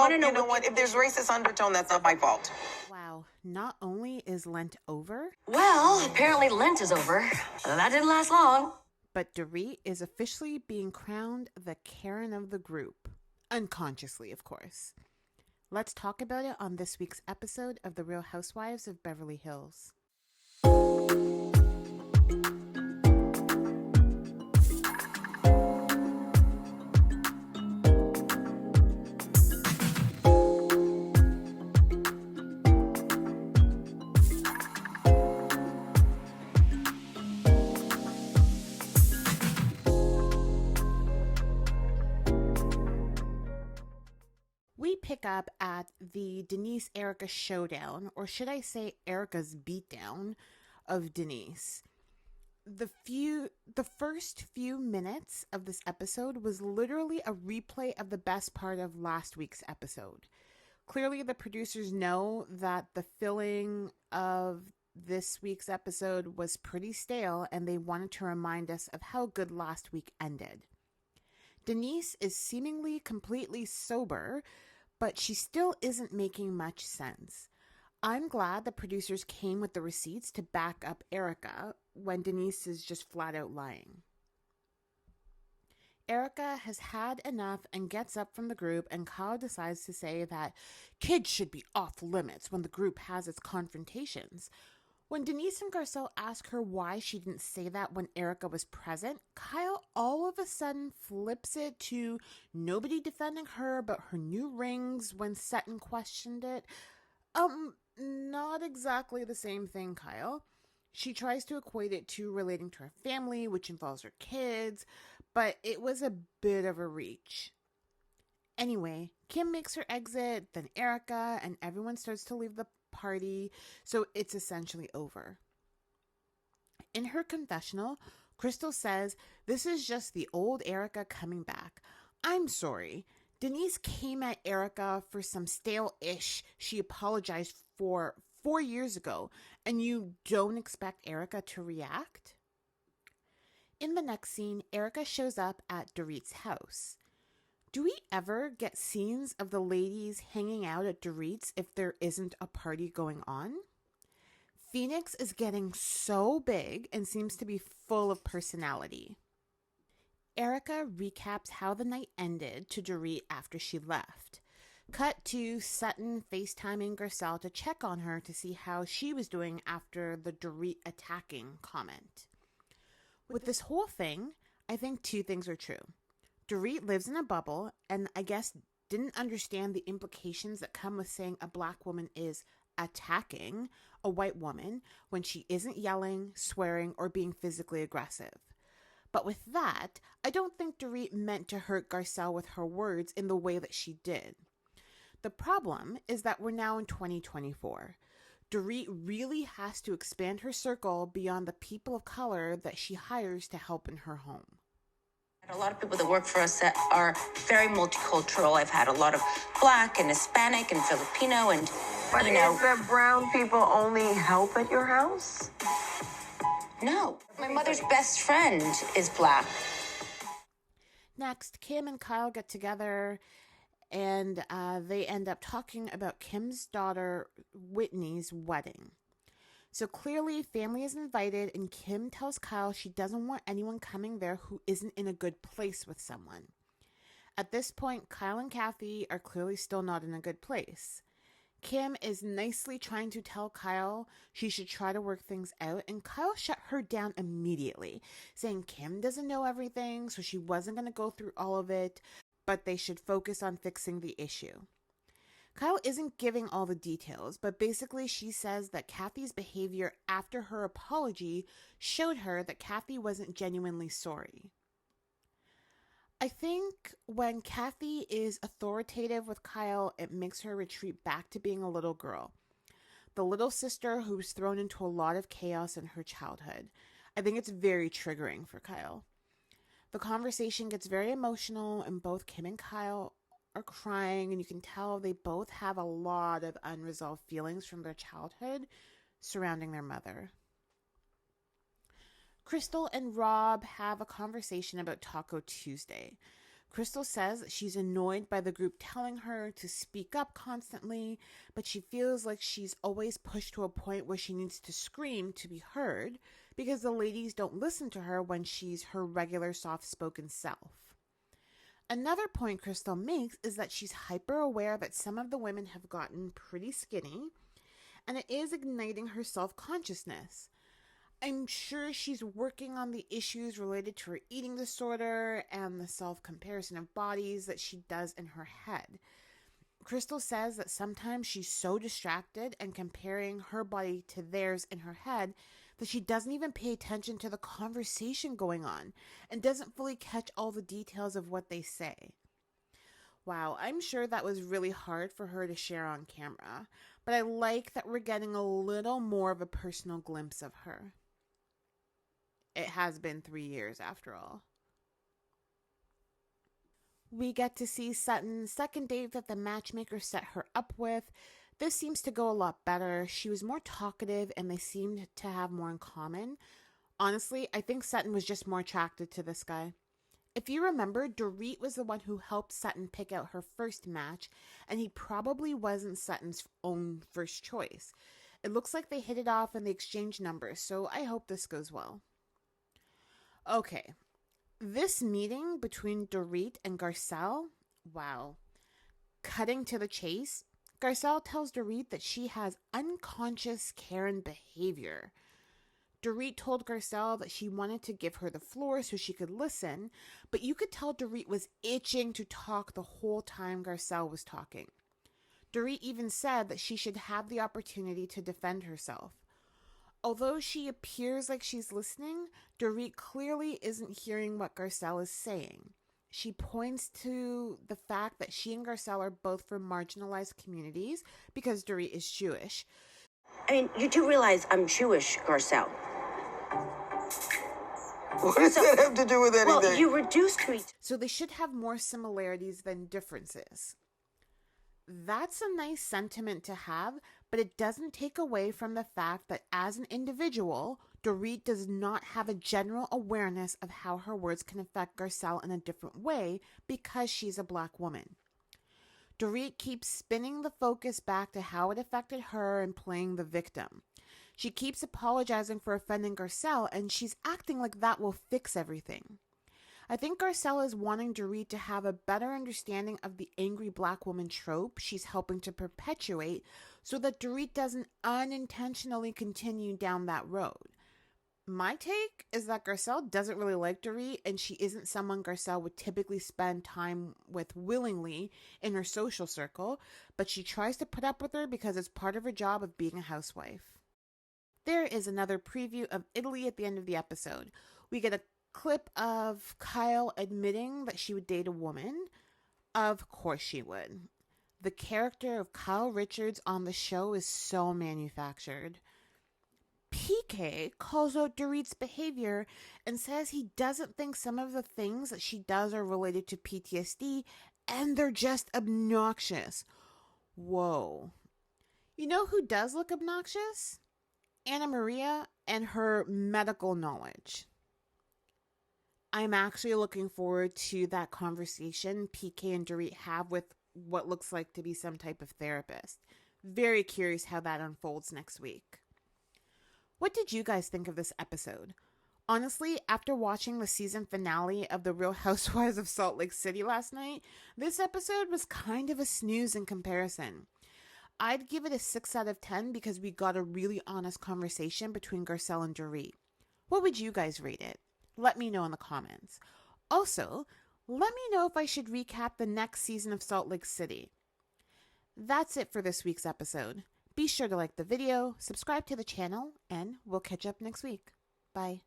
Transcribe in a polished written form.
want to know, what? If there's racist undertone, that's not my fault. Wow, not only is Lent over, Well, apparently Lent is over. That didn't last long. but Dorit is officially being crowned the Karen of the group. Unconsciously, of course. Let's talk about it on this week's episode of The Real Housewives of Beverly Hills. We pick up at the Denise-Erika showdown, or should I say Erika's beatdown of Denise. The first few minutes of this episode was literally a replay of the best part of last week's episode. Clearly, the producers know that the filling of this week's episode was pretty stale, and they wanted to remind us of how good last week ended. Denise is seemingly completely sober, but she still isn't making much sense. I'm glad the producers came with the receipts to back up Erika when Denise is just flat out lying. Erika has had enough and gets up from the group, and Kyle decides to say that kids should be off limits when the group has its confrontations. When Denise and Garcel ask her why she didn't say that when Erika was present, Kyle all of a sudden flips it to nobody defending her but her new rings when Sutton questioned it. Not exactly the same thing, Kyle. She tries to equate it to relating to her family, which involves her kids, but it was a bit of a reach. Anyway, Kim makes her exit, then Erika, and everyone starts to leave the party, so it's essentially over. In her confessional, Crystal says this is just the old Erika coming back. I'm sorry. Denise came at Erika for some stale-ish she apologized for 4 years ago, and you don't expect Erika to react? In the next scene, Erika shows up at Dorit's house. Do we ever get scenes of the ladies hanging out at Dorit's if there isn't a party going on? Phoenix is getting so big and seems to be full of personality. Erika recaps how the night ended to Dorit after she left. Cut to Sutton FaceTiming Garcel to check on her to see how she was doing after the Dorit attacking comment. With this whole thing, I think two things are true. Dorit lives in a bubble and I guess didn't understand the implications that come with saying a black woman is attacking a white woman when she isn't yelling, swearing, or being physically aggressive. But with that, I don't think Dorit meant to hurt Garcel with her words in the way that she did. The problem is that we're now in 2024. Dorit really has to expand her circle beyond the people of color that she hires to help in her home. A lot of people that work for us that are very multicultural. I've had a lot of Black and Hispanic and Filipino and, But is the brown people only help at your house? No. My mother's best friend is Black. Next, Kim and Kyle get together and they end up talking about Kim's daughter Whitney's wedding. So clearly family is invited and Kim tells Kyle she doesn't want anyone coming there who isn't in a good place with someone. At this point, Kyle and Kathy are clearly still not in a good place. Kim is nicely trying to tell Kyle she should try to work things out, and Kyle shut her down immediately, saying Kim doesn't know everything, so she wasn't going to go through all of it, but they should focus on fixing the issue. Kyle isn't giving all the details, but basically she says that Kathy's behavior after her apology showed her that Kathy wasn't genuinely sorry. I think when Kathy is authoritative with Kyle, it makes her retreat back to being a little girl. The little sister who was thrown into a lot of chaos in her childhood. I think it's very triggering for Kyle. The conversation gets very emotional and both Kim and Kyle are crying, and you can tell they both have a lot of unresolved feelings from their childhood surrounding their mother. Crystal and Rob have a conversation about Taco Tuesday. Crystal says that she's annoyed by the group telling her to speak up constantly, but she feels like she's always pushed to a point where she needs to scream to be heard because the ladies don't listen to her when she's her regular soft-spoken self. Another point Crystal makes is that she's hyper aware that some of the women have gotten pretty skinny, and it is igniting her self-consciousness. I'm sure she's working on the issues related to her eating disorder and the self-comparison of bodies that she does in her head. Crystal says that sometimes she's so distracted and comparing her body to theirs in her head that she doesn't even pay attention to the conversation going on and doesn't fully catch all the details of what they say. Wow, I'm sure that was really hard for her to share on camera, but I like that we're getting a little more of a personal glimpse of her. It has been 3 years after all. We get to see Sutton's second date that the matchmaker set her up with. This seems to go a lot better. She was more talkative and they seemed to have more in common. Honestly, I think Sutton was just more attracted to this guy. If you remember, Dorit was the one who helped Sutton pick out her first match, and he probably wasn't Sutton's own first choice. It looks like they hit it off and they exchanged numbers, so I hope this goes well. Okay, this meeting between Dorit and Garcel, wow. Cutting to the chase, Garcel tells Dorit that she has unconscious Karen behavior. Dorit told Garcel that she wanted to give her the floor so she could listen, but you could tell Dorit was itching to talk the whole time Garcel was talking. Dorit even said that she should have the opportunity to defend herself. Although she appears like she's listening, Dorit clearly isn't hearing what Garcel is saying. She points to the fact that she and Garcel are both from marginalized communities because Dorit is Jewish. I mean, you do realize I'm Jewish, Garcel. What does that have to do with anything? Well, you reduced me. So they should have more similarities than differences. That's a nice sentiment to have, but it doesn't take away from the fact that as an individual, Dorit does not have a general awareness of how her words can affect Garcel in a different way because she's a black woman. Dorit keeps spinning the focus back to how it affected her and playing the victim. She keeps apologizing for offending Garcel, and she's acting like that will fix everything. I think Garcel is wanting Dorit to have a better understanding of the angry black woman trope she's helping to perpetuate so that Dorit doesn't unintentionally continue down that road. My take is that Garcel doesn't really like Dorit, and she isn't someone Garcel would typically spend time with willingly in her social circle, but she tries to put up with her because it's part of her job of being a housewife. There is another preview of Italy at the end of the episode. We get a clip of Kyle admitting that she would date a woman. Of course she would. The character of Kyle Richards on the show is so manufactured. PK calls out Dorit's behavior and says he doesn't think some of the things that she does are related to PTSD and they're just obnoxious. Whoa. You know who does look obnoxious? Anna Maria and her medical knowledge. I'm actually looking forward to that conversation PK and Dorit have with what looks like to be some type of therapist. Very curious how that unfolds next week. What did you guys think of this episode? Honestly, after watching the season finale of The Real Housewives of Salt Lake City last night, this episode was kind of a snooze in comparison. I'd give it a 6 out of 10 because we got a really honest conversation between Garcel and Dorit. What would you guys rate it? Let me know in the comments. Also, let me know if I should recap the next season of Salt Lake City. That's it for this week's episode. Be sure to like the video, subscribe to the channel, and we'll catch up next week. Bye.